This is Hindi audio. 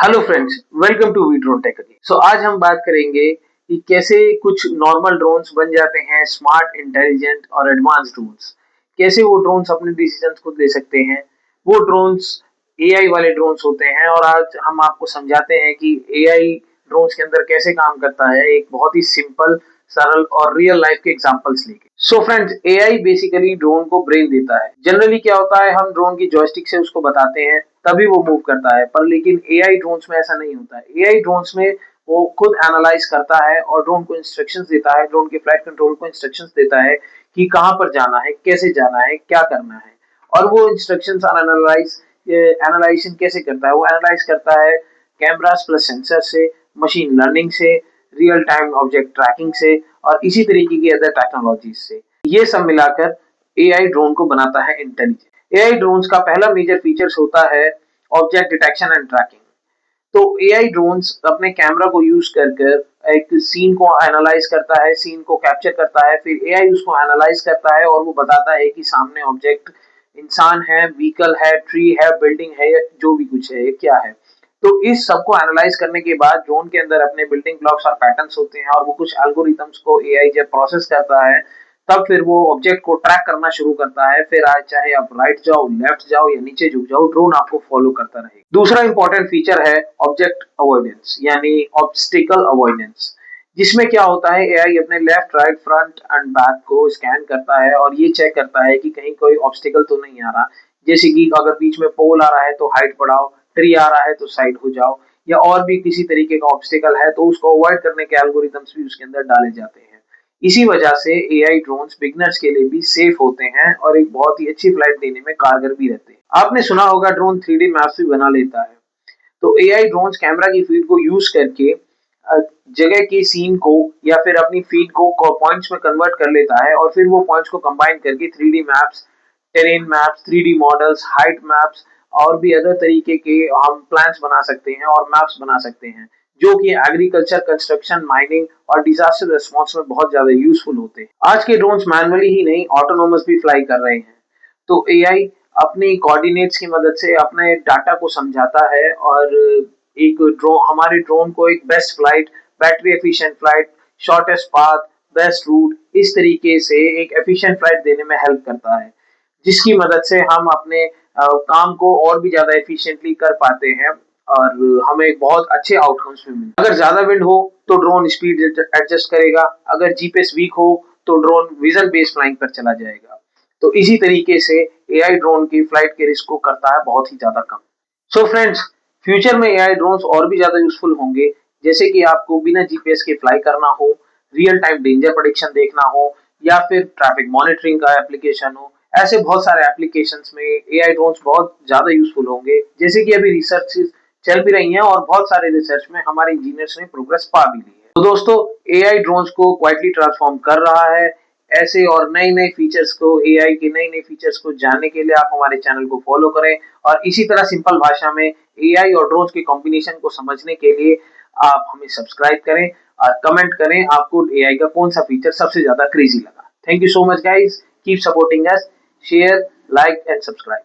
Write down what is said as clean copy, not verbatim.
Hello friends, welcome to V drone tech again. आज हम बात करेंगे कि कैसे कुछ नॉर्मल ड्रोन्स बन जाते हैं स्मार्ट, इंटेलिजेंट और एडवांस ड्रोन्स। कैसे वो ड्रोन्स अपने डिसीजंस खुद ले सकते हैं। वो ड्रोन्स एआई वाले ड्रोन्स होते हैं और आज हम आपको समझाते हैं कि एआई ड्रोन्स के अंदर कैसे काम करता है, एक बहुत ही सिंपल, सरल और रियल लाइफ के एग्जांपल्स लेके। फ्रेंड्स, एआई बेसिकली ड्रोन को ब्रेन देता है। जनरली क्या होता है, हम ड्रोन की जॉयस्टिक से उसको बताते हैं तभी वो मूव करता है, पर लेकिन एआई ड्रोन्स में ऐसा नहीं होता है। एआई ड्रोन्स में वो खुद एनालाइज करता है और ड्रोन को इंस्ट्रक्शंस देता है, ड्रोन के फ्लाइट कंट्रोल को इंस्ट्रक्शंस देता है कि कहां पर जाना है, कैसे जाना है, क्या करना है। और वो इंस्ट्रक्शंस एनालाइजेशन कैसे करता है, वो एनालाइज करता है कैमरास प्लस सेंसर से, मशीन लर्निंग से, रियल टाइम ऑब्जेक्ट ट्रैकिंग से और इसी तरीके की अदर टेक्नोलॉजीज से। ये सब मिलाकर एआई ड्रोन को बनाता है इंटेलिजेंट। एआई ड्रोन्स का पहला मेजर फीचर्स होता है ऑब्जेक्ट डिटेक्शन एंड ट्रैकिंग। तो एआई ड्रोन्स अपने कैमरा को यूज कर कर एक सीन को एनालाइज करता है, सीन को कैप्चर करता है, फिर एआई उसको एनालाइज करता है और वो बताता है कि सामने ऑब्जेक्ट इंसान है, व्हीकल है, ट्री है, बिल्डिंग है, या जो भी कुछ है, ये क्या है। तो इस सब को एनालाइज करने के बाद ड्रोन के अंदर अपने बिल्डिंग ब्लॉक्स और पैटर्न्स होते हैं और वो कुछ एल्गोरिथम्स को एआई जब प्रोसेस करता है तब फिर वो ऑब्जेक्ट को ट्रैक करना शुरू करता है। फिर चाहे आप राइट जाओ, लेफ्ट जाओ या नीचे झुक जाओ, ड्रोन आपको फॉलो करता रहेगा। दूसरा इंपॉर्टेंट फीचर है ऑब्जेक्ट अवॉइडेंस यानी ऑब्स्टिकल अवॉइडेंस, जिसमें क्या होता है, एआई अपने left, right, front end back को स्कैन करता है और ये चेक करता है कि कहीं कोई ऑब्स्टिकल तो नहीं आ रहा। जैसे कि अगर बीच में पोल आ रहा है तो हाइट बढ़ाओ, ट्री आ रहा है तो साइड हो जाओ, या और भी किसी तरीके का ऑब्स्टिकल है तो उसको अवॉइड करने के एल्गोरिथम्स भी उसके अंदर डाले जाते हैं। इसी वजह से एआई ड्रोन्स बिगनर्स के लिए भी सेफ होते हैं और एक बहुत ही अच्छी फ्लाइट देने में कारगर भी रहते हैं। आपने सुना होगा ड्रोन 3D मैप्स भी बना लेता है। तो एआई ड्रोन्स कैमरा की फीड को यूज करके जगह की सीन को या फिर अपनी फीड को पॉइंट्स में कन्वर्ट कर लेता है और फिर वो पॉइंट्स को कंबाइन करके 3D maps, terrain maps, 3D models, height maps और भी अदर तरीके के हम प्लान्स बना सकते हैं और मैप्स बना सकते हैं, जो कि एग्रीकल्चर, कंस्ट्रक्शन, माइनिंग और डिजास्टर रिस्पॉन्स में बहुत ज्यादा यूजफुल होते हैं। आज के ड्रोन्स मैनुअली ही नहीं, ऑटोनोमस भी फ्लाई कर रहे हैं। तो एआई अपनी कोऑर्डिनेट्स की मदद से अपने डाटा को समझाता है और एक हमारे ड्रोन को एक best flight, battery efficient flight, shortest path, best route, इस तरीके से एक एफिशिएंट फ्लाइट देने में हेल्प करता है, जिसकी मदद से हम अपने काम को और भी ज्यादा एफिशिएंटली कर पाते हैं और हमें बहुत अच्छे आउटकम्स भी मिलते हैं। अगर ज्यादा विंड हो तो ड्रोन स्पीड एडजस्ट करेगा, अगर जीपीएस वीक हो तो ड्रोन विजन बेस्ड फ्लाइंग पर चला जाएगा। तो इसी तरीके से एआई ड्रोन की फ्लाइट के रिस्क को करता है बहुत ही ज्यादा कम। फ्रेंड्स, फ्यूचर में एआई ड्रोन्स और भी ज्यादा यूजफुल होंगे, जैसे कि आपको बिना जीपीएस के फ्लाई करना हो, रियल टाइम डेंजर प्रेडिक्शन देखना हो, या फिर ट्रैफिक मॉनिटरिंग का एप्लीकेशन हो। ऐसे बहुत सारे एप्लीकेशंस में एआई ड्रोन्स बहुत ज्यादा यूजफुल होंगे, जैसे कि अभी रिसर्च चल भी रही हैं और बहुत सारे रिसर्च में हमारे इंजीनियर्स ने प्रोग्रेस पा भी ली है। तो दोस्तों, एआई ड्रोन्स को क्वाइटली ट्रांसफॉर्म कर रहा है। ऐसे और नए नए फीचर्स को, एआई के नए नए फीचर्स को जानने के लिए आप हमारे चैनल को फॉलो करें और इसी तरह सिंपल भाषा में एआई और ड्रोन्स के कॉम्बिनेशन को समझने के लिए आप हमें सब्सक्राइब करें और कमेंट करें आपको एआई का कौन सा फीचर सबसे ज्यादा क्रेजी लगा। Thank you so much guys, keep supporting us, share, like and subscribe.